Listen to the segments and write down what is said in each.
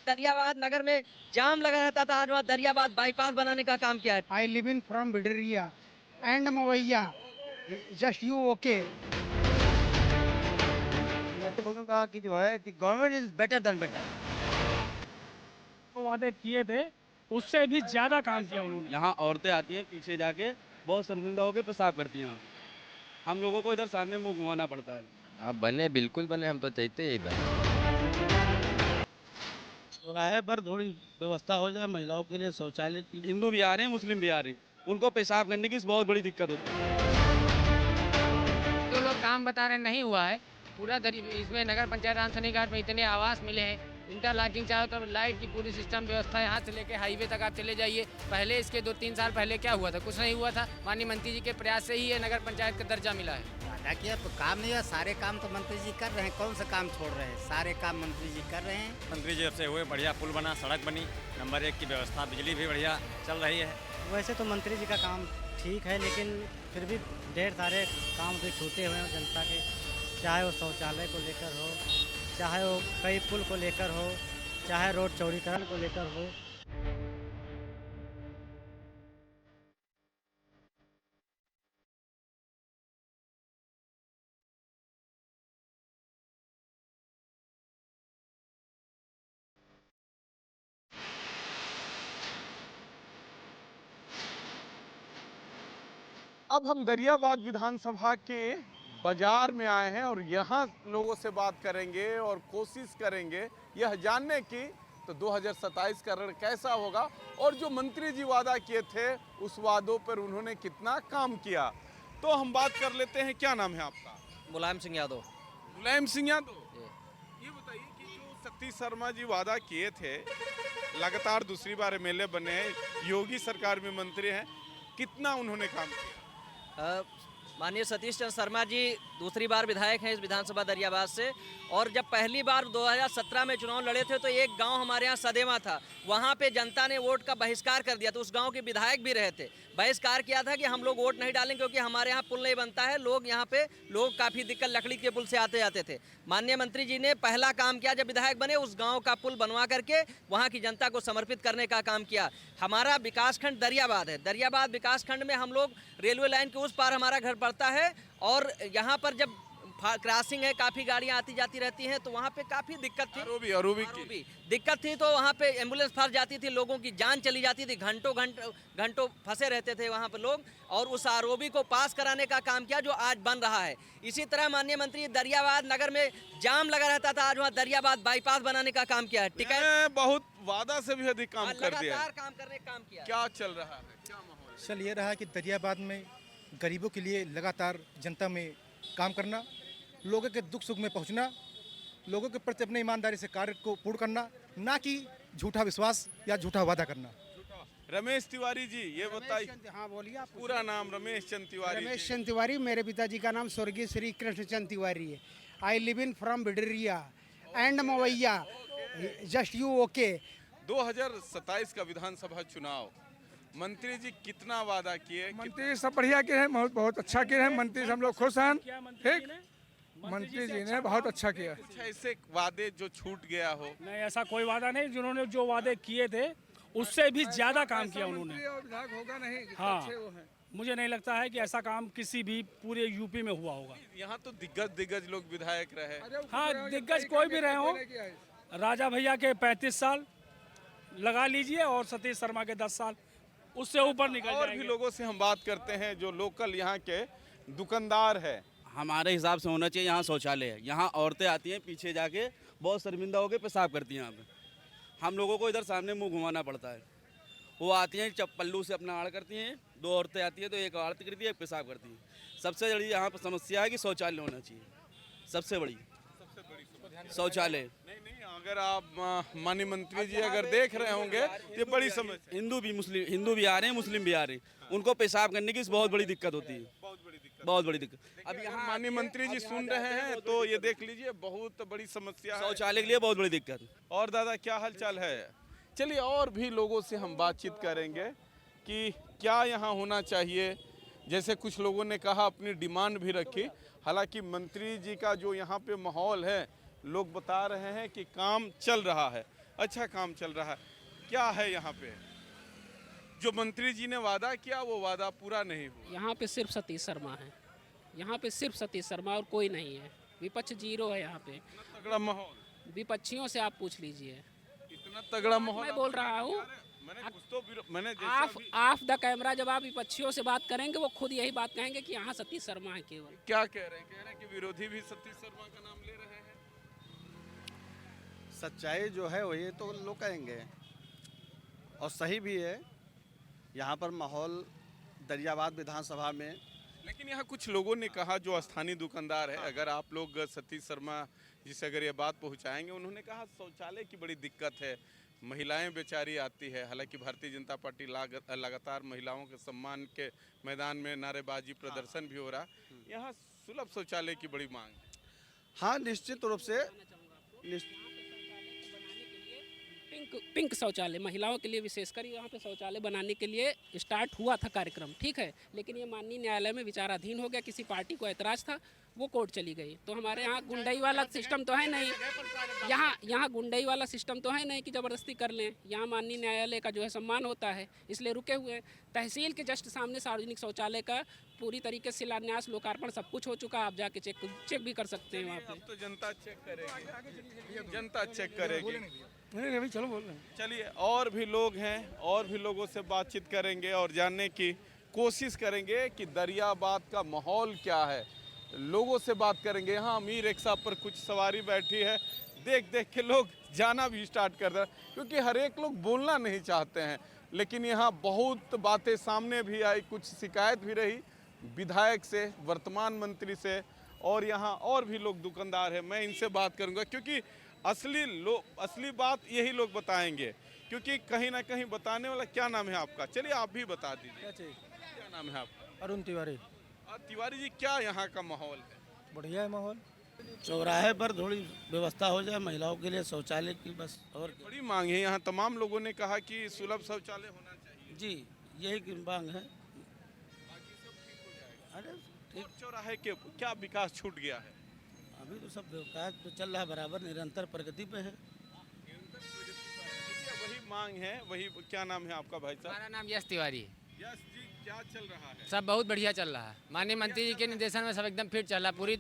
दरियाबाद नगर में जाम लगा रहता था, आज वहाँ दरियाबाद बाईपास बनाने का काम किया है। I live in from Bidriya and Mavaiya. Just you okay? मैं तो बोलूँगा कि जो है कि government is better than better. जो वादे किए थे उससे भी ज्यादा काम किया उन्होंने। यहाँ औरतें आती हैं पीछे जाके बहुत शर्मिंदा होकर पेशाब करती हैं। हम लोगों को इधर सामने मुंह घुमाना पड़ता है। आप बने, बिल्कुल बने, हम तो चाहते ही बने। चौराहे पर थोड़ी व्यवस्था हो जाए महिलाओं के लिए शौचालय की। हिंदू भी आ रहे हैं, मुस्लिम भी आ रहे हैं, उनको पेशाब करने की बहुत बड़ी दिक्कत होती है। जो लोग काम बता रहे नहीं हुआ है पूरा इसमें नगर पंचायत आंसनी घाट में इतने आवास मिले हैं, इंटरलॉकिंग चारों तरफ लाइट की पूरी सिस्टम व्यवस्था यहाँ से लेके हाईवे तक आप चले जाइए। पहले इसके 2-3 साल पहले क्या हुआ था? कुछ नहीं हुआ था। माननीय मंत्री जी के प्रयास से ही ये नगर पंचायत का दर्जा मिला है। वादा किया तो काम नहीं हुआ। सारे काम तो मंत्री जी कर रहे हैं, कौन सा काम छोड़ रहे हैं? सारे काम मंत्री जी कर रहे हैं। मंत्री जी से हुए बढ़िया पुल बना, सड़क बनी, नंबर 1 की व्यवस्था, बिजली भी बढ़िया चल रही है। वैसे तो मंत्री जी का काम ठीक है, लेकिन फिर भी ढेर सारे काम भी छूटे हुए हैं जनता के, चाहे वो शौचालय को लेकर हो, चाहे वो कई पुल को लेकर हो, चाहे रोड चौड़ीकरण को लेकर हो। अब हम दरियाबाद विधानसभा के बाजार में आए हैं और यहाँ लोगों से बात करेंगे और कोशिश करेंगे यह जानने की तो 2027 का रण कैसा होगा और जो मंत्री जी वादा किए थे उस वादों पर उन्होंने कितना काम किया। तो हम बात कर लेते हैं, क्या नाम है आपका? मुलायम सिंह यादव। मुलायम सिंह यादव, ये बताइए कि जो सतीश शर्मा जी वादा किए थे, लगातार दूसरी बार एमएलए बने हैं, योगी सरकार में मंत्री हैं, कितना उन्होंने काम किया? माननीय सतीश चंद्र शर्मा जी दूसरी बार विधायक हैं इस विधानसभा दरियाबाद से, और जब पहली बार 2017 में चुनाव लड़े थे तो एक गांव हमारे यहाँ सदेवा था, वहाँ पे जनता ने वोट का बहिष्कार कर दिया। तो उस गांव के विधायक भी रहे थे, बहिष्कार किया था कि हम लोग वोट नहीं डालेंगे क्योंकि हमारे यहाँ पुल नहीं बनता है। लोग यहाँ पे काफ़ी दिक्कत, लकड़ी के पुल से आते जाते थे। माननीय मंत्री जी ने पहला काम किया जब विधायक बने, उस गाँव का पुल बनवा करके वहाँ की जनता को समर्पित करने का काम किया। हमारा विकासखंड दरियाबाद है, दरियाबाद विकासखंड में हम लोग रेलवे लाइन के उस पार हमारा घर पड़ता है, और यहाँ पर जब क्रॉसिंग है, काफ़ी गाड़ियाँ आती जाती रहती हैं, तो वहाँ पे काफ़ी दिक्कत थी। आरोबी की दिक्कत थी, तो वहाँ पे एम्बुलेंस फंस जाती थी, लोगों की जान चली जाती थी, घंटों फंसे रहते थे वहाँ पे लोग, और उस आरोबी को पास कराने का काम किया जो आज बन रहा है। इसी तरह माननीय मंत्री दरियाबाद नगर में जाम लगा रहता था, आज वहाँ दरियाबाद बाईपास बनाने का काम किया है। टिकट बहुत वादा से भी अधिक काम कर दिया, लगातार काम करने का काम किया। क्या चल रहा है, क्या माहौल? चल ये रहा कि दरियाबाद में गरीबों के लिए लगातार जनता में काम करना, लोगों के दुख सुख में पहुंचना, लोगों के प्रति अपने ईमानदारी से कार्य को पूर्ण करना, ना कि झूठा विश्वास या झूठा वादा करना। रमेश तिवारी जी, ये बताइए। हाँ बोलिए आप। पूरा नाम रमेश चंद तिवारी। रमेश चंद तिवारी, मेरे पिताजी का नाम स्वर्गीय श्री कृष्ण चंद तिवारी है। I live in from Bidariya and Mawaiya. Just you okay? 2027 का विधानसभा चुनाव, मंत्री जी कितना वादा किए? मंत्री सब बढ़िया किए हैं, बहुत अच्छा किए हैं मंत्री, हम लोग खुश हैं। ठीक, मंत्री जी ने बहुत अच्छा किया। कुछ ऐसे वादे जो छूट गया हो? नहीं, ऐसा कोई वादा नहीं। जिन्होंने जो वादे किए थे उससे भी ज्यादा काम किया उन्होंने। होगा नहीं। हाँ, मुझे नहीं लगता है कि ऐसा काम किसी भी पूरे यूपी में हुआ होगा। यहाँ तो दिग्गज लोग विधायक रहे। हाँ, दिग्गज कोई भी रहे हो, राजा भैया के 35 साल लगा लीजिए और सतीश शर्मा के 10 साल, उससे ऊपर निकल और भी लोगों से हम बात करते हैं जो लोकल यहाँ के दुकानदार है। हमारे हिसाब से होना चाहिए यहाँ शौचालय है। यहाँ औरतें आती हैं पीछे जाके बहुत शर्मिंदा होकर पेशाब करती हैं। यहाँ पे हम लोगों को इधर सामने मुंह घुमाना पड़ता है। वो आती हैं पल्लू से अपना आड़ करती हैं, 2 औरतें आती हैं तो एक आड़ती करती है, एक पेशाब करती हैं। सबसे बड़ी यहाँ पर समस्या है कि शौचालय होना चाहिए, सबसे बड़ी शौचालय। नहीं, अगर आप माननीय मंत्री जी अगर देख रहे होंगे ये बड़ी समस्या। हिंदू भी आ रहे हैं, मुस्लिम भी आ रहे हैं, उनको पेशाब करने की बहुत बड़ी दिक्कत होती है, बहुत बड़ी दिक्कत। अब यहाँ माननीय मंत्री जी सुन रहे हैं तो ये देख लीजिए, बहुत बड़ी समस्या है शौचालय के लिए, बहुत बड़ी दिक्कत। और दादा क्या हाल चाल है? चलिए और भी लोगों से हम बातचीत करेंगे कि क्या यहाँ होना चाहिए। जैसे कुछ लोगों ने कहा, अपनी डिमांड भी रखी। हालांकि मंत्री जी का जो यहाँ पे माहौल है, लोग बता रहे हैं कि काम चल रहा है। अच्छा काम चल रहा है। क्या है यहाँ पे जो मंत्री जी ने वादा किया वो वादा पूरा नहीं हुआ? यहाँ पे सिर्फ सतीश शर्मा है, यहाँ पे सिर्फ सतीश शर्मा और कोई नहीं है। विपक्ष जीरो है यहाँ पे। तगड़ा माहौल विपक्षियों से आप पूछ लीजिए। इतना तगड़ा माहौल मैं बोल रहा हूँ, मैंने ऑफ द कैमरा जब आप विपक्षियों से बात करेंगे वो खुद यही बात कहेंगे कि यहाँ सतीश शर्मा है केवल। क्या कह रहे हैं? कह रहे हैं कि विरोधी भी सतीश शर्मा का नाम ले रहे हैं। सच्चाई जो है वही तो लोग कहेंगे और सही भी है। यहाँ पर माहौल दरियाबाद विधानसभा में, लेकिन यहाँ कुछ लोगों ने कहा जो स्थानीय दुकानदार है, अगर आप लोग सतीश शर्मा जिसे अगर ये बात पहुँचाएंगे, उन्होंने कहा शौचालय की बड़ी दिक्कत है, महिलाएं बेचारी आती है। हालांकि भारतीय जनता पार्टी लगातार महिलाओं के सम्मान के मैदान में नारेबाजी प्रदर्शन भी हो रहा, यहाँ सुलभ शौचालय की बड़ी मांग है। हाँ निश्चित रूप से पिंक शौचालय महिलाओं के लिए विशेषकर यहाँ पे शौचालय बनाने के लिए स्टार्ट हुआ था कार्यक्रम, ठीक है, लेकिन ये माननीय न्यायालय में विचाराधीन हो गया। किसी पार्टी को ऐतराज था, वो कोर्ट चली गई। तो हमारे यहाँ गुंडई वाला सिस्टम तो है नहीं, यहाँ गुंडई वाला सिस्टम तो है नहीं कि ज़बरदस्ती कर लें। यहाँ माननीय न्यायालय का जो है सम्मान होता है, इसलिए रुके हुए हैं। तहसील के जस्ट सामने सार्वजनिक शौचालय का पूरी तरीके से शिलान्यास, लोकार्पण सब कुछ हो चुका है। आप जाके चेक भी कर सकते हैं वहाँ पे। अब तो जनता चेक करेगी, जनता चेक करेगी। चलो बोल रहे हैं। चलिए, और भी लोग हैं, और भी लोगों से बातचीत करेंगे और जानने की कोशिश करेंगे कि दरियाबाद का माहौल क्या है। लोगों से बात करेंगे। यहाँ अमीर रिक्शा पर कुछ सवारी बैठी है, देख देख के लोग जाना भी स्टार्ट कर रहे हैं, क्योंकि हर एक लोग बोलना नहीं चाहते हैं। लेकिन यहाँ बहुत बातें सामने भी आई, कुछ शिकायत भी रही विधायक से, वर्तमान मंत्री से, और यहाँ और भी लोग दुकानदार हैं। मैं इनसे बात करूँगा, क्योंकि असली बात यही लोग बताएंगे, क्योंकि कहीं ना कहीं बताने वाला। क्या नाम है आपका? चलिए आप भी बता दीजिए। क्या नाम है आपका? अरुण तिवारी। तिवारी जी, क्या यहाँ का माहौल है? बढ़िया है माहौल। चौराहे पर थोड़ी व्यवस्था हो जाए महिलाओं के लिए शौचालय की, बस। और बड़ी मांग है यहाँ। तमाम लोगों ने कहा कि सुलभ शौचालय होना चाहिए। जी, यही मांग है। अरे और चौराहे के क्या विकास छूट गया है? अभी तो सब विकास तो चल रहा है, बराबर निरंतर प्रगति पे है। वही मांग है, वही। क्या नाम है आपका भाई साहब? हमारा नाम यश तिवारी है। यश जी, क्या चल रहा है? सब बहुत बढ़िया चल रहा है। माननीय मंत्री जी के निर्देशन में सब एकदम फिट चल रहा है। पूरी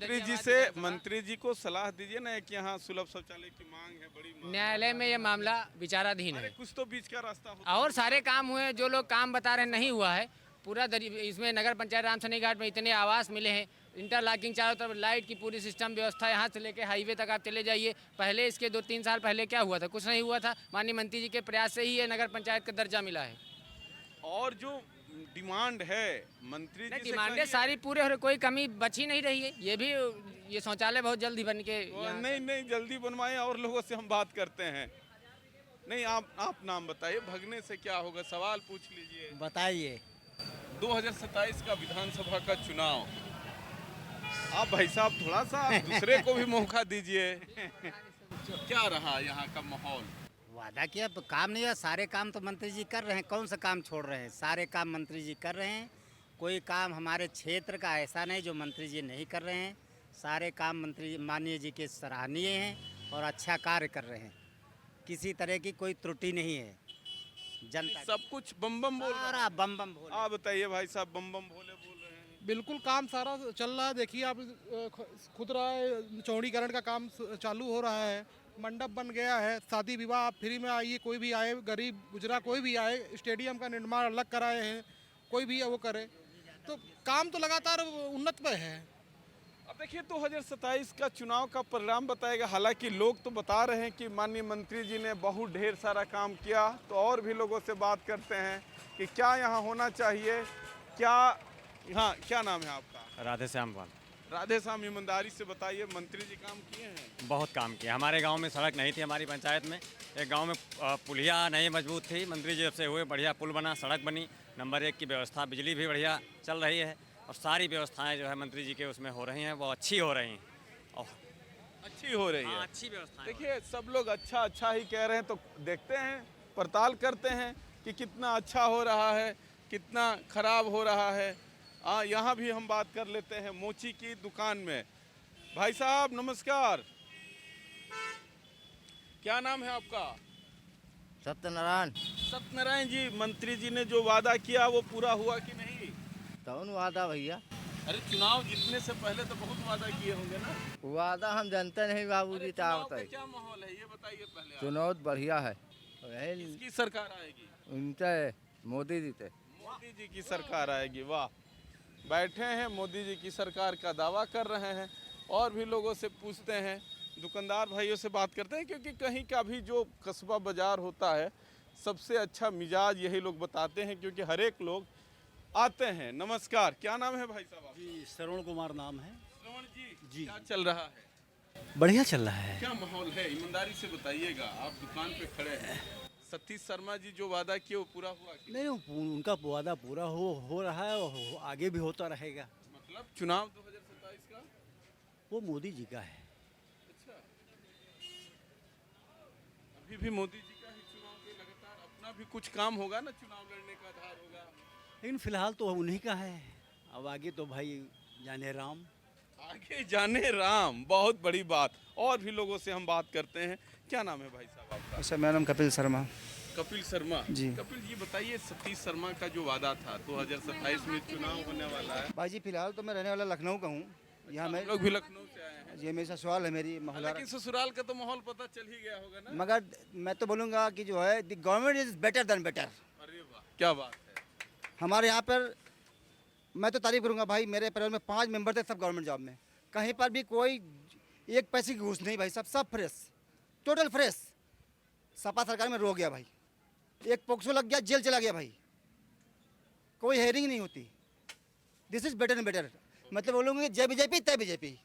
मंत्री जी को सलाह दीजिए ना कि यहाँ सुलभ शौचालय की मांग है, बड़ी मांग। न्यायालय में ये मामला विचाराधीन है। कुछ तो बीच का रास्ता होता और सारे काम हुए, जो लोग काम बता रहे नहीं हुआ है। पूरा इसमें नगर पंचायत रामसनी घाट में इतने आवास मिले हैं, इंटरलॉकिंग चारों तरफ, लाइट की पूरी सिस्टम व्यवस्था, यहाँ से लेके हाईवे तक आप चले जाइए। पहले इसके 2-3 साल पहले क्या हुआ था? कुछ नहीं हुआ था। माननीय मंत्री जी के प्रयास से ही ये नगर पंचायत का दर्जा मिला है। और जो डिमांड है मंत्री जी, डिमांडें सारी पूरे हो रही, कोई कमी बची नहीं रही है। ये शौचालय बहुत जल्दी बन के नहीं जल्दी बनवाएं। और लोगों से हम बात करते हैं। नहीं, आप नाम बताइए। भगने से क्या होगा? सवाल पूछ लीजिए। बताइए। 2027 का विधानसभा का चुनाव, आप भाई साहब थोड़ा सा दूसरे को भी मौका दीजिए। क्या रहा यहाँ का माहौल? वादा किया, काम नहीं हुआ। सारे काम तो मंत्री जी कर रहे हैं, कौन सा काम छोड़ रहे हैं? सारे काम मंत्री जी कर रहे हैं। कोई काम हमारे क्षेत्र का ऐसा नहीं जो मंत्री जी नहीं कर रहे हैं। सारे काम मंत्री माननीय जी के सराहनीय हैं और अच्छा कार्य कर रहे हैं। किसी तरह की कोई त्रुटि नहीं है। जनता सब कुछ बम बम बोल रहा है। बम बम बोल। आप बताइए भाई साहब, बम बम भोले बोल रहे हैं। बिल्कुल काम सारा चल रहा है। देखिए आप खुद रहा है, चौड़ीकरण का काम चालू हो रहा है, मंडप बन गया है, शादी विवाह आप फ्री में आइए, कोई भी आए, गरीब गुजरा कोई भी आए, स्टेडियम का निर्माण अलग कराए हैं, कोई भी वो करे, तो काम तो लगातार उन्नत पे है। अब देखिए 2027 का चुनाव का परिणाम बताएगा। हालांकि लोग तो बता रहे हैं कि माननीय मंत्री जी ने बहुत ढेर सारा काम किया, तो और भी लोगों से बात करते हैं कि क्या यहाँ होना चाहिए। क्या नाम है आपका? राधे श्याम पाल। राधे श्याम, ईमानदारी से बताइए, मंत्री जी काम किए हैं? बहुत काम किया। हमारे गांव में सड़क नहीं थी, हमारी पंचायत में एक गांव में पुलिया नहीं मजबूत थी। मंत्री जी जब से हुए बढ़िया पुल बना, सड़क बनी, नंबर 1 की व्यवस्था, बिजली भी बढ़िया चल रही है, और सारी व्यवस्थाएं जो है मंत्री जी के उसमें हो रही हैं, वो अच्छी हो रही हैं। और अच्छी हो रही है। अच्छी व्यवस्था। देखिए सब लोग अच्छा ही कह रहे हैं, तो देखते हैं, पड़ताल करते हैं कि कितना अच्छा हो रहा है, कितना खराब हो रहा है। यहाँ भी हम बात कर लेते हैं मोची की दुकान में। भाई साहब नमस्कार, क्या नाम है आपका? सत्यनारायण। सत्यनारायण जी, मंत्री जी ने जो वादा किया वो पूरा हुआ कि नहीं? कौन वादा भैया? अरे चुनाव जीतने से पहले तो बहुत वादा किए होंगे ना। वादा हम जानते नहीं बाबूजी, क्या चुनाव का बताइए। क्या माहौल है ये बताइए पहले आप। चुनाव बढ़िया है। किसकी सरकार आएगी? उनसे मोदी जी थे। मोदी जी की सरकार आएगी, वाह। बैठे हैं, मोदी जी की सरकार का दावा कर रहे हैं। और भी लोगों से पूछते हैं, दुकानदार भाइयों से बात करते हैं, क्योंकि कहीं का भी जो कस्बा बाजार होता है सबसे अच्छा मिजाज यही लोग बताते हैं, क्योंकि हर एक लोग आते हैं। नमस्कार, क्या नाम है भाई साहब? जी श्रवण कुमार नाम है। श्रवण जी, क्या चल रहा है? बढ़िया चल रहा है। क्या माहौल है, ईमानदारी से बताइएगा, आप दुकान पे खड़े हैं। सतीश शर्मा जी जो वादा किए वो पूरा हुआ कि? नहीं, उनका वादा पूरा हो रहा है और आगे भी होता रहेगा। मतलब चुनाव 2027 का वो मोदी जी का है। अच्छा, अभी भी मोदी जी का ही चुनाव पे लगातार अपना भी कुछ काम होगा ना, चुनाव लड़ने का आधार होगा। लेकिन फिलहाल तो उन्हीं का है, अब आगे तो भाई जाने राम। आगे जाने राम, बहुत बड़ी बात। और भी लोगों से हम बात करते हैं। क्या नाम है भाई साहब आपका? अच्छा, मेरा नाम कपिल शर्मा। कपिल शर्मा जी। कपिल जी बताइए, सतीश शर्मा का जो वादा था 2027 में चुनाव होने वाला है। भाई जी फिलहाल तो मैं रहने वाला लखनऊ का हूँ। यहाँ मैं लोग भी लखनऊ से आए हैं। ये मेरा ससुराल है, मेरी मोहल्ला। लेकिन ससुराल का तो माहौल पता चल ही गया होगा ना। मगर मैं तो बोलूँगा कि जो है the government is better than better. अरे वाह, क्या बात है। हमारे यहाँ पर मैं तो तारीफ करूँगा भाई, मेरे परिवार में 5 मेंबर थे, सब गवर्नमेंट जॉब में। कहीं पर भी कोई एक पैसे की घूस नहीं भाई, सब फ्रेश, टोटल फ्रेश। सपा सरकार में रो गया भाई, एक पोक्सो लग गया, जेल चला गया भाई, कोई हेयरिंग नहीं होती। This is better and better. मतलब बोलूँगे जय बीजेपी तय बीजेपी।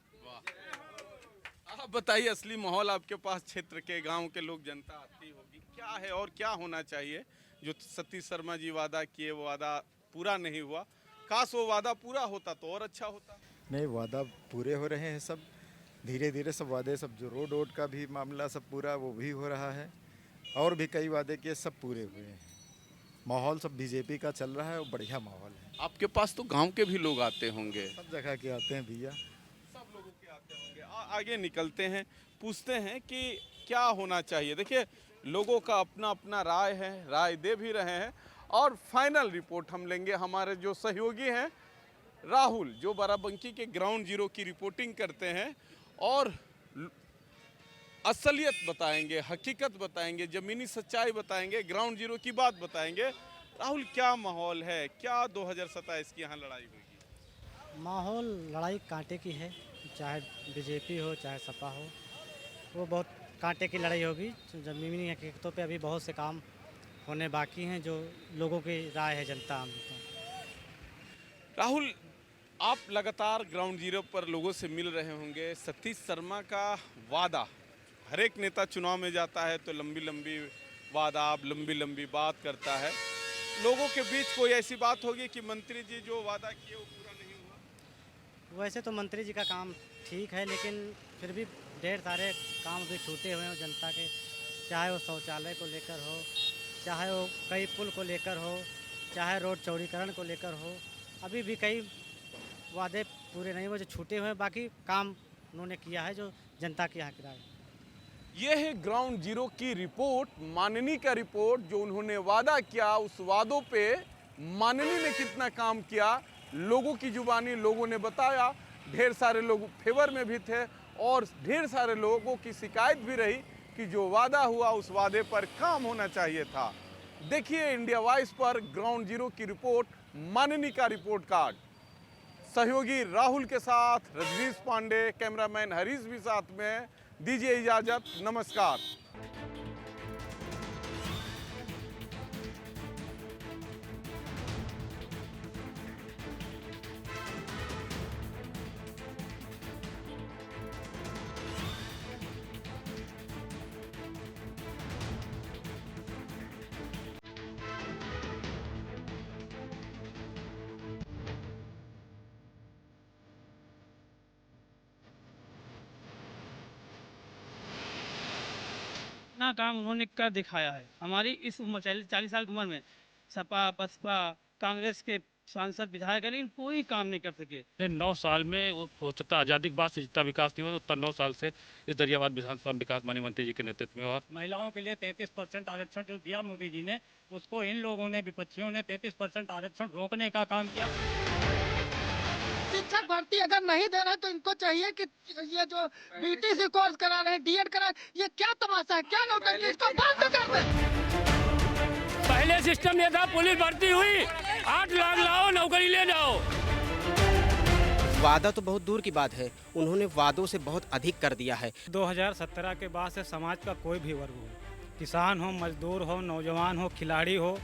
आप बताइए, असली माहौल आपके पास क्षेत्र के गांव के लोग, जनता आती होगी, क्या है और क्या होना चाहिए? जो सतीश शर्मा जी वादा किए वो वादा पूरा नहीं हुआ, काश वो वादा पूरा होता तो और अच्छा होता। नहीं, वादा पूरे हो रहे हैं सब, धीरे धीरे सब वादे, सब जो रोड का भी मामला सब पूरा वो भी हो रहा है, और भी कई वादे किए सब पूरे हुए हैं। माहौल सब बीजेपी का चल रहा है और बढ़िया माहौल है। आपके पास तो गांव के भी लोग आते होंगे। सब जगह के आते हैं भैया, सब लोगों के आते होंगे। आगे निकलते हैं, पूछते हैं कि क्या होना चाहिए। देखिए, लोगों का अपना अपना राय है, राय दे भी रहे हैं। और फाइनल रिपोर्ट हम लेंगे, हमारे जो सहयोगी हैं राहुल, जो बाराबंकी के ग्राउंड जीरो की रिपोर्टिंग करते हैं और असलियत बताएंगे, हकीकत बताएंगे, ज़मीनी सच्चाई बताएंगे, ग्राउंड जीरो की बात बताएंगे। राहुल, क्या माहौल है, क्या 2027 की यहाँ लड़ाई होगी? माहौल लड़ाई कांटे की है, चाहे बीजेपी हो चाहे सपा हो, वो बहुत कांटे की लड़ाई होगी। ज़मीनी हकीकतों पे अभी बहुत से काम होने बाकी हैं, जो लोगों की राय है, जनता। राहुल, आप लगातार ग्राउंड जीरो पर लोगों से मिल रहे होंगे। सतीश शर्मा का वादा, हर एक नेता चुनाव में जाता है तो लंबी लंबी वादा, लंबी लंबी बात करता है। लोगों के बीच कोई ऐसी बात होगी कि मंत्री जी जो वादा किए वो पूरा नहीं हुआ? वैसे तो मंत्री जी का काम ठीक है, लेकिन फिर भी ढेर सारे काम अभी छूटे हुए हैं जनता के, चाहे वो शौचालय को लेकर हो, चाहे वो कई पुल को लेकर हो, चाहे रोड चौड़ीकरण को लेकर हो। अभी भी कई वादे पूरे नहीं हुए जो छूटे हुए हैं, बाकी काम उन्होंने किया है जो जनता की हक राय। ये है ग्राउंड जीरो की रिपोर्ट, माननी का रिपोर्ट। जो उन्होंने वादा किया, उस वादों पे माननी ने कितना काम किया, लोगों की जुबानी लोगों ने बताया। ढेर सारे लोग फेवर में भी थे और ढेर सारे लोगों की शिकायत भी रही कि जो वादा हुआ उस वादे पर काम होना चाहिए था। देखिए इंडिया वॉइस पर ग्राउंड जीरो की रिपोर्ट, माननी का रिपोर्ट कार्ड। सहयोगी राहुल के साथ रजनीश पांडे, कैमरामैन हरीश भी साथ में। दीजिए इजाजत, नमस्कार। इतना काम उन्होंने कर दिखाया है। हमारी इस उम्र 40 साल की उम्र में सपा बसपा कांग्रेस के सांसद विधायक है, लेकिन कोई काम नहीं कर सके। 9 साल में वो हो सकता है आज़ादी के बाद से जितना विकास नहीं हुआ उतना 9 साल से इस दरियाबाद विधानसभा विकास माननीय मंत्री जी के नेतृत्व में हुआ। महिलाओं के लिए 33% आरक्षण जो दिया मोदी जी ने, उसको इन लोगों ने, विपक्षियों ने 33% आरक्षण रोकने का काम किया। शिक्षक भर्ती अगर नहीं दे रहे तो इनको चाहिए कि ये जो बीटीसी कोर्स करा रहे हैं, डीएड करा रहे हैं, ये क्या तमाशा है, क्या नौकरी, इसको बंद कर दे। पहले सिस्टम ये था, पुलिस भर्ती हुई 8 लाख लाओ नौकरी ले जाओ। वादा तो बहुत दूर की बात है, उन्होंने वादों से बहुत अधिक कर दिया है। 2017 के बाद से समाज का कोई भी वर्ग हो, किसान हो, मजदूर हो, नौजवान हो, खिलाड़ी हो,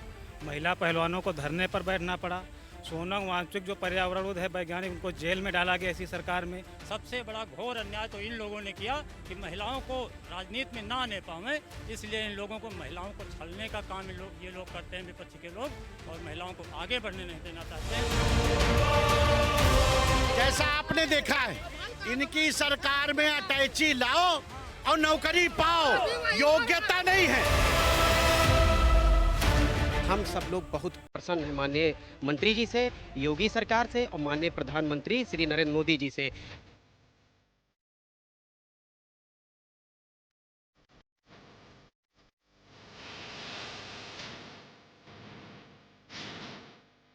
महिला पहलवानों को धरने पर बैठना पड़ा। सोनम वांगचुक जो पर्यावरणविद है, वैज्ञानिक, उनको जेल में डाला गया इसी सरकार में। सबसे बड़ा घोर अन्याय तो इन लोगों ने किया कि महिलाओं को राजनीति में ना आने पावे, इसलिए इन लोगों को, महिलाओं को छलने का काम ये लोग करते हैं, विपक्ष के लोग, और महिलाओं को आगे बढ़ने नहीं देना चाहते हैं। जैसा आपने देखा है, इनकी सरकार में अटैची लाओ और नौकरी पाओ, योग्यता नहीं है। हम सब लोग बहुत प्रसन्न हैं माननीय मंत्री जी से, योगी सरकार से और माननीय प्रधानमंत्री श्री नरेंद्र मोदी जी से।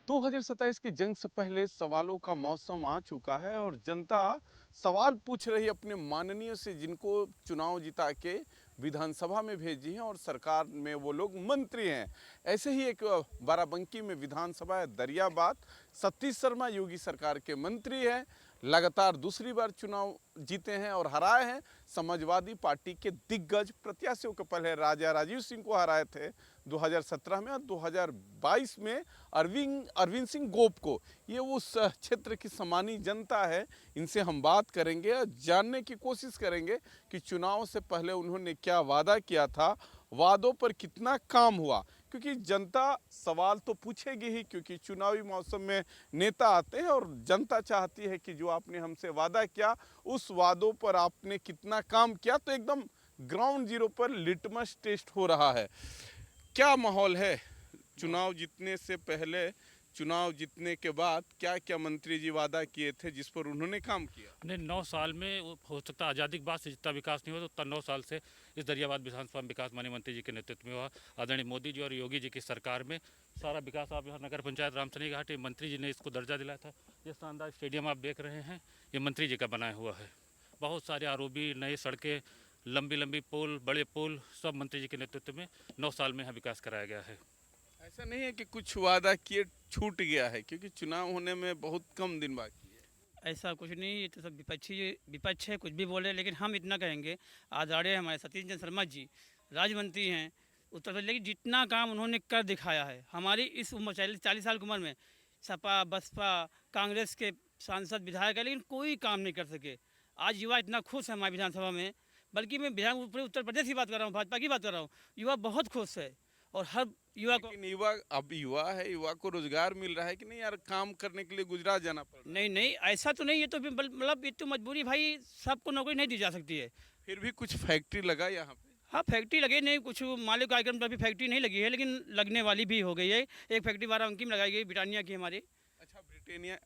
दो 2027 की जंग से पहले सवालों का मौसम आ चुका है और जनता सवाल पूछ रही अपने माननीय से, जिनको चुनाव जिता के विधानसभा में भेजी हैं और सरकार में वो लोग मंत्री हैं। ऐसे ही एक बाराबंकी में विधानसभा है दरियाबाद। सतीश शर्मा योगी सरकार के मंत्री हैं, लगातार दूसरी बार चुनाव जीते हैं और हराए हैं समाजवादी पार्टी के दिग्गज प्रत्याशियों को। पहले राजा राजीव सिंह को हराए थे 2017 में और 2022 में अरविंद सिंह गोप को। ये उस क्षेत्र की सामान्य जनता है, इनसे हम बात करेंगे और जानने की कोशिश करेंगे कि चुनाव से पहले उन्होंने क्या वादा किया था, वादों पर कितना काम हुआ, क्योंकि जनता सवाल तो पूछेगी ही, क्योंकि चुनावी मौसम में नेता आते हैं और जनता चाहती है कि जो आपने हमसे वादा किया उस वादों पर आपने कितना काम किया। तो एकदम ग्राउंड जीरो पर लिटमस टेस्ट हो रहा है। क्या माहौल है चुनाव जीतने से पहले, चुनाव जीतने के बाद क्या क्या मंत्री जी वादा किए थे जिस पर उन्होंने काम किया? 9 साल में वो हो सकता है आज़ादी के बाद से जितना विकास नहीं हुआ उतना 9 साल से इस दरियाबाद विधानसभा विकास माननीय मंत्री जी के नेतृत्व में हुआ। आदरणीय मोदी जी और योगी जी की सरकार में सारा विकास। आप यहाँ नगर पंचायत रामसनी घाट, मंत्री जी ने इसको दर्जा दिलाया था। ये शानदार स्टेडियम आप देख रहे हैं, ये मंत्री जी का बनाया हुआ है। बहुत सारे आरओबी, नई सड़कें, लंबी लंबी पुल, बड़े पुल, सब मंत्री जी के नेतृत्व में 9 साल में यहाँ विकास कराया गया है। ऐसा नहीं है कि कुछ वादा किए छूट गया है, क्योंकि चुनाव होने में बहुत कम दिन बाकी है। ऐसा कुछ नहीं, ये तो सब विपक्ष है, कुछ भी बोले, लेकिन हम इतना कहेंगे, आदरणीय हमारे सतीश चंद्र शर्मा जी राज्य मंत्री हैं उत्तर प्रदेश, लेकिन जितना काम उन्होंने कर दिखाया है हमारी इस उम्र 40 साल की उम्र में, सपा बसपा कांग्रेस के सांसद विधायक है, लेकिन कोई काम नहीं कर सके। आज युवा इतना खुश है हमारी विधानसभा में, बल्कि मैं पूरे उत्तर प्रदेश की बात कर रहा हूँ, भाजपा की बात कर रहा हूँ। युवा बहुत खुश है और हर युवा को, युवा अब युवा है, युवा को रोजगार मिल रहा है कि नहीं यार, काम करने के लिए गुजरात जाना पड़ रहा है? नहीं ऐसा तो नहीं, ये तो मतलब ये तो मजबूरी, भाई सबको नौकरी नहीं दी जा सकती है। फिर भी कुछ फैक्ट्री लगा यहाँ पे? हाँ फैक्ट्री लगे नहीं, कुछ मालिक कार्यक्रम पर अभी फैक्ट्री नहीं लगी है, लेकिन लगने वाली भी हो गई है। एक फैक्ट्री बाराबंकी में लगाई गई, ब्रिटानिया की हमारी। अच्छा, ब्रिटानिया,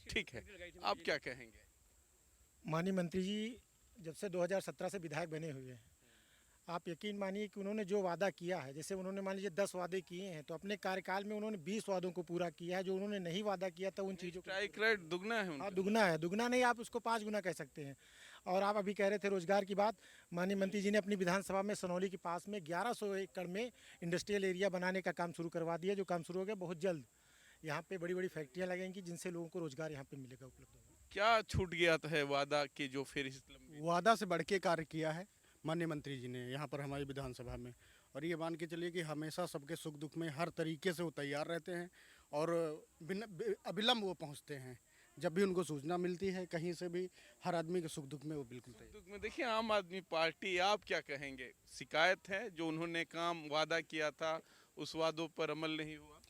ठीक है। आप क्या कहेंगे? माननीय मंत्री जी जब से 2017 से विधायक बने हुए हैं, आप यकीन मानिए कि उन्होंने जो वादा किया है, जैसे उन्होंने मान लीजिए 10 वादे किए हैं, तो अपने कार्यकाल में उन्होंने 20 वादों को पूरा किया है। जो उन्होंने नहीं वादा किया था उन चीज़ों स्ट्राइक रेट दुगना है। हाँ दुगना है, दुगना नहीं, आप उसको 5 गुना कह सकते हैं। और आप अभी कह रहे थे रोजगार की बात, माननीय मंत्री जी ने अपनी विधानसभा में सनौली के पास में 1100 एकड़ में इंडस्ट्रियल एरिया बनाने का काम शुरू करवा दिया, जो काम शुरू हो गया। बहुत जल्द यहाँ पे बड़ी बड़ी फैक्ट्रियाँ लगेंगी, जिनसे लोगों को रोजगार यहाँ पे मिलेगा, उपलब्ध होगा। क्या छूट गया है वादा कि जो फिर वादा से बढ़ के कार्य किया है माननीय मंत्री जी ने यहाँ पर हमारी विधानसभा में। और ये मान के चलिए कि हमेशा सबके सुख दुख में हर तरीके से वो तैयार रहते हैं और अविलंब वो पहुँचते हैं। जब भी उनको सूचना मिलती है कहीं से भी, हर आदमी के सुख दुख में वो बिल्कुल तैयार। दुख में देखिए, आम आदमी पार्टी, आप क्या कहेंगे? शिकायत है जो उन्होंने काम वादा किया था उस वादों पर अमल नहीं हुआ?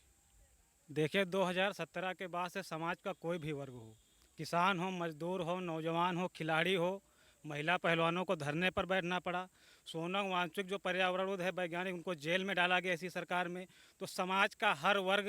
देखिए 2017 के बाद से समाज का कोई भी वर्ग हो, किसान हो, मजदूर हो, नौजवान हो, खिलाड़ी हो, महिला पहलवानों को धरने पर बैठना पड़ा। सोनम वांगचुक जो पर्यावरणविद है, वैज्ञानिक, उनको जेल में डाला गया इसी सरकार में। तो समाज का हर वर्ग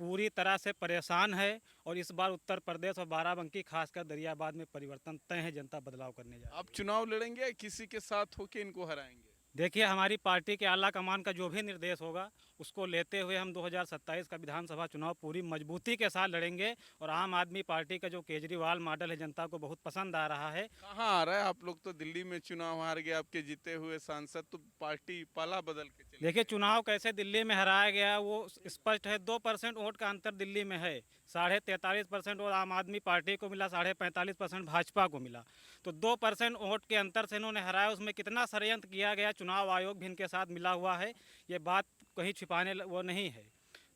पूरी तरह से परेशान है और इस बार उत्तर प्रदेश और बाराबंकी खासकर दरियाबाद में परिवर्तन तय है। जनता बदलाव करने जा रही है। आप चुनाव लड़ेंगे या किसी के साथ होके इनको हराएंगे? देखिए, हमारी पार्टी के आला कमान का जो भी निर्देश होगा उसको लेते हुए हम 2027 का विधानसभा चुनाव पूरी मजबूती के साथ लड़ेंगे। और आम आदमी पार्टी का जो केजरीवाल मॉडल है जनता को बहुत पसंद आ रहा है। कहाँ आ रहा है? आप लोग तो दिल्ली में चुनाव हार गए, आपके जीते हुए सांसद, तो पार्टी पाला बदल के चले। देखिए, चुनाव कैसे दिल्ली में हराया गया वो स्पष्ट है। 2% वोट का अंतर दिल्ली में है। 43.5% वोट आम आदमी पार्टी को मिला, 45.5% भाजपा को मिला। तो 2% वोट के अंतर से इन्होंने हराया। उसमें कितना षड्यंत्र किया गया, चुनाव आयोग भी इनके साथ मिला हुआ है। ये बात कहीं छिपाने वो नहीं है।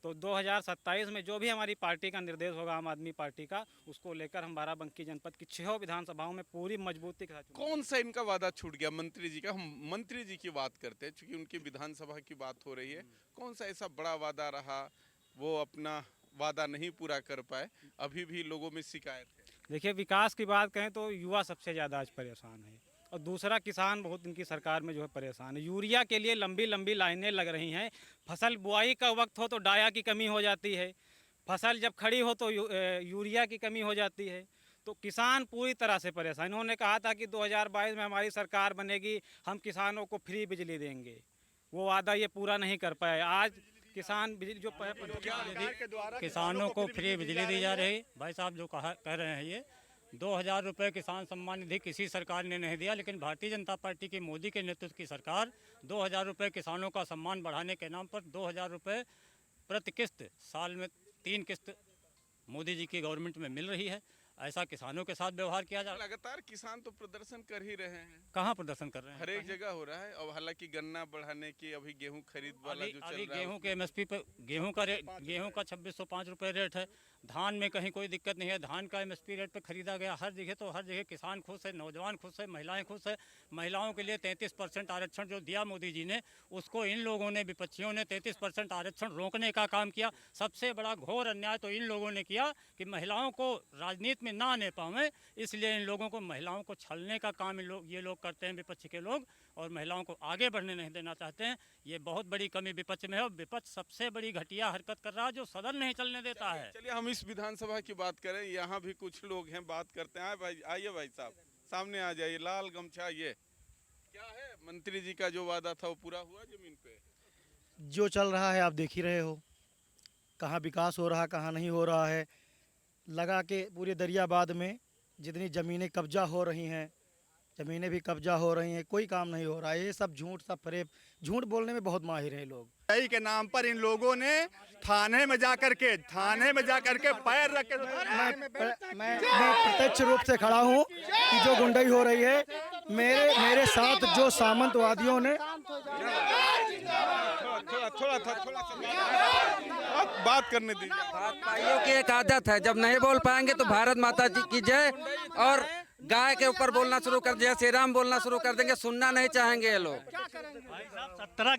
तो 2027 में जो भी हमारी पार्टी का निर्देश होगा, आम आदमी पार्टी का, उसको लेकर हम बाराबंकी जनपद की 6 विधानसभाओं में पूरी मजबूती के साथ। कौन सा इनका वादा छूट गया मंत्री जी का? हम मंत्री जी की बात करते हैं क्योंकि उनकी विधानसभा की बात हो रही है। कौन सा ऐसा बड़ा वादा रहा वो अपना वादा नहीं पूरा कर पाए? अभी भी लोगों में शिकायत है। देखिए, विकास की बात कहें तो युवा सबसे ज़्यादा आज परेशान है और दूसरा किसान बहुत इनकी सरकार में जो है परेशान है। यूरिया के लिए लंबी लंबी लाइनें लग रही हैं। फसल बुआई का वक्त हो तो डाया की कमी हो जाती है। फसल जब खड़ी हो तो यूरिया की कमी हो जाती है। तो किसान पूरी तरह से परेशान। इन्होंने कहा था कि 2022 में हमारी सरकार बनेगी, हम किसानों को फ्री बिजली देंगे। वो वादा ये पूरा नहीं कर पाए। आज किसान बिजली जो किसानों को फ्री बिजली दी जा रही। भाई साहब जो कह रहे हैं, ये 2000 रुपये किसान सम्मान निधि किसी सरकार ने नहीं दिया, लेकिन भारतीय जनता पार्टी की मोदी के नेतृत्व की सरकार 2000 रुपये किसानों का सम्मान बढ़ाने के नाम पर 2000 रुपये प्रति किस्त साल में 3 किस्त मोदी जी की गवर्नमेंट में मिल रही है। ऐसा किसानों के साथ व्यवहार किया जा रहा है। लगातार किसान तो प्रदर्शन कर ही रहे हैं। कहाँ प्रदर्शन कर रहे हैं? हर एक जगह हो रहा है। अब हालांकि गन्ना बढ़ाने की, अभी गेहूं खरीद वाला जो चल रहा है, गेहूं के एमएसपी पे गेहूं का 2605 रुपये रेट है। धान में कहीं कोई दिक्कत नहीं है। धान का एमएसपी रेट पे खरीदा गया। हर जगह किसान खुश है, नौजवान खुश है, महिलाएं खुश है। महिलाओं के लिए 33% आरक्षण जो दिया मोदी जी ने, उसको इन लोगों ने, विपक्षियों ने 33% आरक्षण रोकने का काम किया। सबसे बड़ा घोर अन्याय तो इन लोगों ने किया कि महिलाओं को राजनीति में ना आने पावे, इसलिए इन लोगों को, महिलाओं को छलने का काम ये लोग करते हैं, विपक्ष के लोग, और महिलाओं को आगे बढ़ने नहीं देना चाहते हैं। ये बहुत बड़ी कमी विपक्ष में है और विपक्ष सबसे बड़ी घटिया हरकत कर रहा है जो सदन नहीं चलने देता है। चलिए हम इस विधानसभा की बात करें। यहाँ भी कुछ लोग हैं, बात करते हैं। भाई आइए, भाई साहब सामने आ जाइए। लाल गमछा, ये क्या है? मंत्री जी का जो वादा था वो पूरा हुआ जमीन पे? जो चल रहा है आप देख ही रहे हो, कहाँ विकास हो रहा है, कहाँ नहीं हो रहा है। लगा के पूरे दरियाबाद में जितनी ज़मीनें कब्जा हो रही हैं, ज़मीनें भी कब्जा हो रही हैं, कोई काम नहीं हो रहा है। ये सब झूठ, सब फरेब। झूठ बोलने में बहुत माहिर हैं लोग। सही के नाम पर इन लोगों ने थाने में जा करके पैर रख के मैं प्रत्यक्ष रूप से खड़ा हूँ कि जो गुंडाई हो रही है, मेरे साथ जो सामंतवादियों ने थोड़ा बात करने दीजिए। भाइयों की एक आदत है, जब नहीं बोल पाएंगे तो भारत माता जी की जय और गाय के ऊपर बोलना शुरू कर दिया, श्री राम बोलना शुरू कर देंगे। सुनना नहीं चाहेंगे ये लोग। 17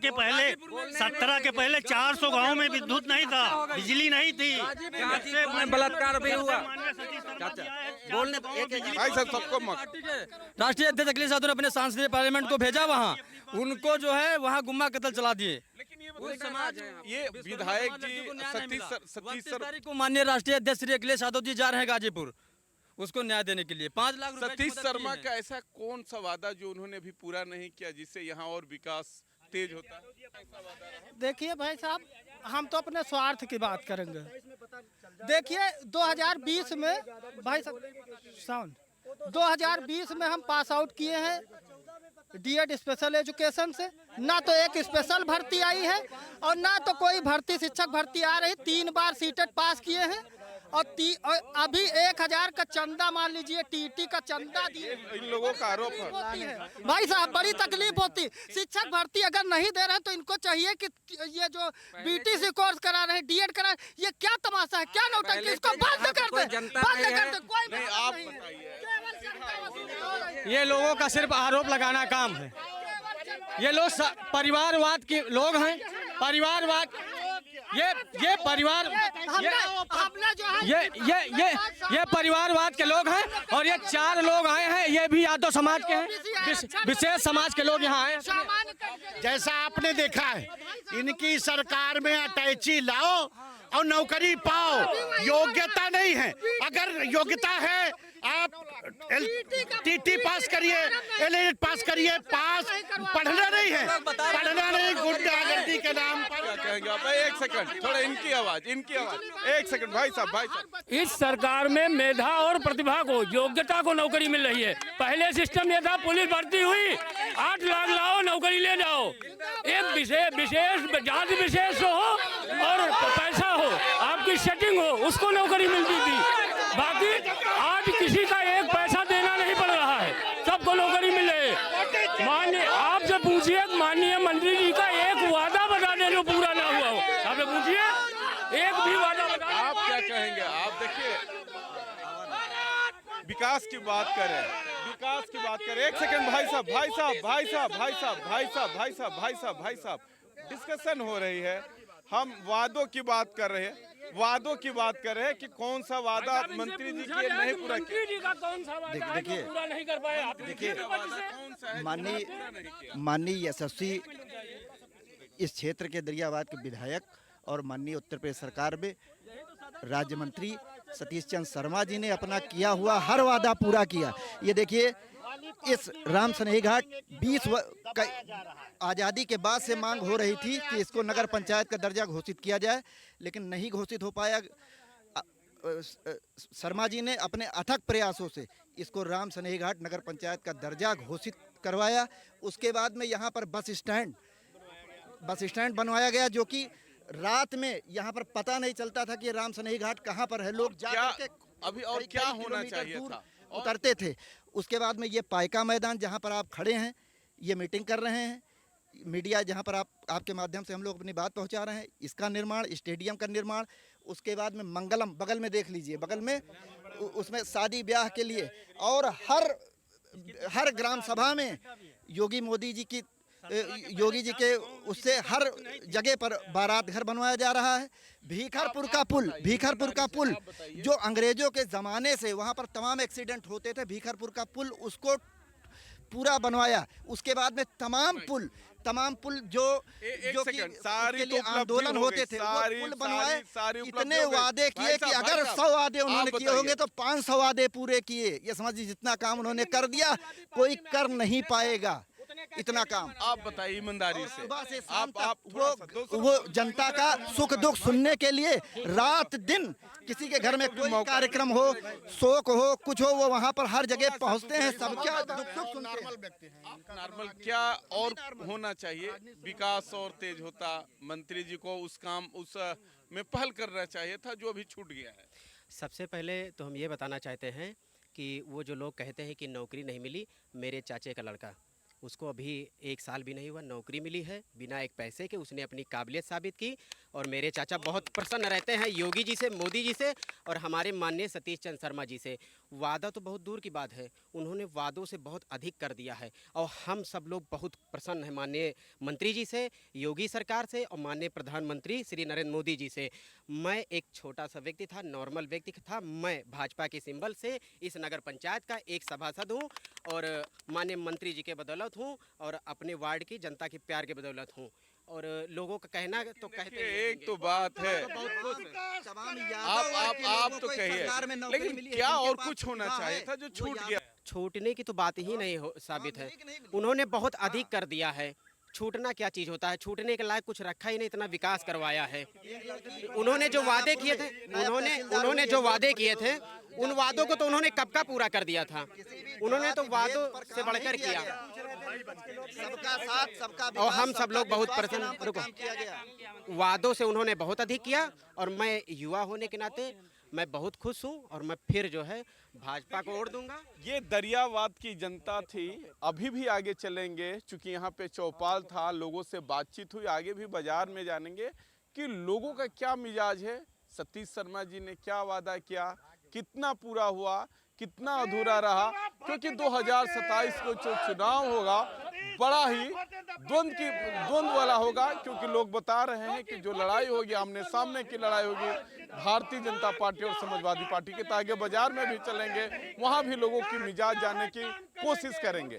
के पहले 400 गाँव में विद्युत नहीं था, बिजली नहीं थी, बलात्कार भी हुआ। बोलने भाई साहब सबको राष्ट्रीय अध्यक्ष अखिलेश यादव ने अपने सांसदीय पार्लियामेंट को भेजा, वहाँ उनको जो है वहाँ गुम्मा कत्ल चला दिए। ये विधायक जी सतीश तारीख को माननीय राष्ट्रीय अध्यक्ष श्री अखिलेश यादव जी जा रहे हैं गाजीपुर उसको न्याय देने के लिए। 5 लाख सतीश शर्मा का ऐसा कौन सा वादा जो उन्होंने अभी पूरा नहीं किया जिससे यहाँ और विकास तेज होता है? देखिए भाई साहब, हम तो अपने स्वार्थ की बात करेंगे। देखिए 2020 में भाई साहब 2020 में हम पास आउट किए हैं डीएड स्पेशल एजुकेशन से। ना तो एक स्पेशल भर्ती आई है और ना तो कोई भर्ती, शिक्षक भर्ती आ रही। 3 बार सीटेट पास किए हैं और अभी 1000 का चंदा, मान लीजिए टीटी का चंदा दिए। इन लोगों का आरोप है भाई साहब, बड़ी तकलीफ होती। शिक्षक भर्ती अगर नहीं दे रहे हैं तो इनको चाहिए कि ये जो बीटीसी कोर्स करा रहे हैं, डीएड करा रहे हैं, ये क्या तमाशा है, क्या नौटंकी, इसको बंद कर दे। कोई आप बताइए। ये लोगों का सिर्फ आरोप लगाना काम है। ये लोग परिवारवाद के लोग हैं। परिवारवाद, ये परिवार, ये परिवारवाद के लोग हैं और ये 4 लोग आए हैं, ये भी यादव समाज के हैं, विशेष समाज के लोग यहाँ आए हैं। जैसा आपने देखा है, इनकी सरकार में अटैची लाओ और नौकरी पाओ। योग्यता नहीं है, अगर योग्यता है आप टीटी पास करिए, एलएड पास करिए, पास पढ़ना नहीं है, पढ़ना नहीं, गुंडागर्दी के नाम पर। क्या कहेंगे आप? एक सेकंड, थोड़ा इनकी आवाज, एक सेकंड भाई साहब। इस सरकार में मेधा और प्रतिभा को, योग्यता को नौकरी मिल रही है। पहले सिस्टम ये था, पुलिस भर्ती हुई 8 लाख लाओ नौकरी ले जाओ, एक विशेष जाति विशेष हो और पैसा हो, आपकी सेटिंग हो, उसको नौकरी मिलती थी। बाकी आज किसी का एक पैसा देना नहीं पड़ रहा है, सबको नौकरी मिले। माननीय आपसे पूछिए, माननीय मंत्री जी का एक वादा बता दें जो पूरा ना हुआ हो, आपसे पूछिए एक भी वादा बता। आप क्या कहेंगे? आप देखिए, विकास की बात करें, विकास की बात करें। एक सेकंड भाई साहब, डिस्कशन हो रही है, हम वादों की बात कर रहे हैं, वादों की बात कर रहे हैं कि कौन सा वादा मंत्री जी की नहीं पूरा किया। मंत्री जी का कौन सा वादा है जो पूरा नहीं कर पाए? आप देखिए माननीय यशस्वी इस क्षेत्र के दरियाबाद के विधायक और माननीय उत्तर प्रदेश सरकार में राज्य मंत्री सतीश चंद्र शर्मा जी ने अपना किया हुआ हर वादा पूरा किया। ये देखिए, इस राम सनेही घाट 20 आज़ादी के बाद से मांग हो रही थी कि इसको नगर पंचायत का दर्जा घोषित किया जाए, लेकिन नहीं घोषित हो पाया। शर्मा जी ने अपने अथक प्रयासों से इसको राम सनेही घाट नगर पंचायत का दर्जा घोषित करवाया। उसके बाद में यहाँ पर बस स्टैंड बनवाया गया, जो कि रात में यहाँ पर पता नहीं चलता था कि राम सनेही घाट कहाँ पर है। लोग जाकर अभी और क्या होना चाहिए था? उतरते थे। उसके बाद में ये पाइका मैदान जहाँ पर आप खड़े हैं, ये मीटिंग कर रहे हैं, मीडिया जहाँ पर आपके माध्यम से हम लोग अपनी बात पहुँचा रहे हैं, इसका निर्माण, स्टेडियम का निर्माण। उसके बाद में मंगलम बगल में देख लीजिए, बगल में उसमें शादी ब्याह के लिए, और हर ग्राम सभा में योगी जी के उससे हर जगह पर बारात घर बनवाया जा रहा है। भीखरपुर का पुल जो अंग्रेजों के ज़माने से वहाँ पर तमाम एक्सीडेंट होते थे, भीखरपुर का पुल उसको पूरा बनवाया। उसके बाद में तमाम पुल जो सारी लिए आंदोलन होते थे, वो पुल बनवाए। इतने वादे किए कि अगर 100 वादे उन्होंने किए होंगे तो 500 वादे पूरे किए। ये समझिए, जितना काम उन्होंने कर दिया कोई कर नहीं पाएगा इतना काम। आप बताइए ईमानदारी से, वो जनता का सुख दुख सुनने के लिए रात दिन किसी के घर में कोई कार्यक्रम हो, शोक हो, कुछ हो, वो वहाँ पर हर जगह पहुँचते हैं, सबका दुख सुख सुनते हैं। नॉर्मल क्या और होना चाहिए? विकास और तेज होता, मंत्री जी को उस काम उस में पहल करना चाहिए था जो अभी छूट गया है। सबसे पहले तो हम ये बताना चाहते हैं कि वो जो लोग कहते हैं कि नौकरी नहीं मिली, मेरे चाचे का लड़का, उसको अभी 1 साल भी नहीं हुआ, नौकरी मिली है बिना एक पैसे के। उसने अपनी काबिलियत साबित की और मेरे चाचा बहुत प्रसन्न रहते हैं योगी जी से, मोदी जी से और हमारे माननीय सतीश चंद्र शर्मा जी से। वादा तो बहुत दूर की बात है, उन्होंने वादों से बहुत अधिक कर दिया है और हम सब लोग बहुत प्रसन्न हैं माननीय मंत्री जी से, योगी सरकार से और माननीय प्रधानमंत्री श्री नरेंद्र मोदी जी से। मैं एक छोटा सा व्यक्ति था, नॉर्मल व्यक्ति था, मैं भाजपा के सिंबल से इस नगर पंचायत का एक सभासद हूँ और माननीय मंत्री जी के बदौलत हूँ और अपने वार्ड की जनता के प्यार के बदौलत हूँ। और लोगों का कहना तो कहते हैं, एक तो बात है, आप तो कहिए, लेकिन क्या और कुछ होना चाहिए था जो छूट गया? छूटने की तो बात ही नहीं साबित है, उन्होंने बहुत अधिक कर दिया है। छूटना क्या चीज़ होता है? छूटने के लायक कुछ रखा ही नहीं, इतना विकास करवाया है। उन्होंने जो वादे किए थे उन वादों को तो उन्होंने कब का पूरा कर दिया था। उन्होंने तो वादों से बढ़कर किया सबका साथ सबका और हम सब लोग बहुत प्रसन्न। वादों से उन्होंने बहुत अधिक किया और मैं युवा होने के नाते मैं बहुत खुश हूँ और मैं फिर जो है भाजपा को वोट दूंगा। ये दरियाबाद की जनता थी। अभी भी आगे चलेंगे, चूंकि यहाँ पे चौपाल था, लोगों से बातचीत हुई, आगे भी बाजार में जानेंगे कि लोगों का क्या मिजाज है, सतीश शर्मा जी ने क्या वादा किया, कितना पूरा हुआ, कितना अधूरा रहा। क्योंकि 2027 को जो चुनाव होगा बड़ा ही द्वंद वाला होगा, क्योंकि लोग बता रहे हैं कि जो लड़ाई होगी, आमने सामने की लड़ाई होगी भारतीय जनता पार्टी और समाजवादी पार्टी के। आगे बाजार में भी चलेंगे, वहां भी लोगों की मिजाज जानने की कोशिश करेंगे।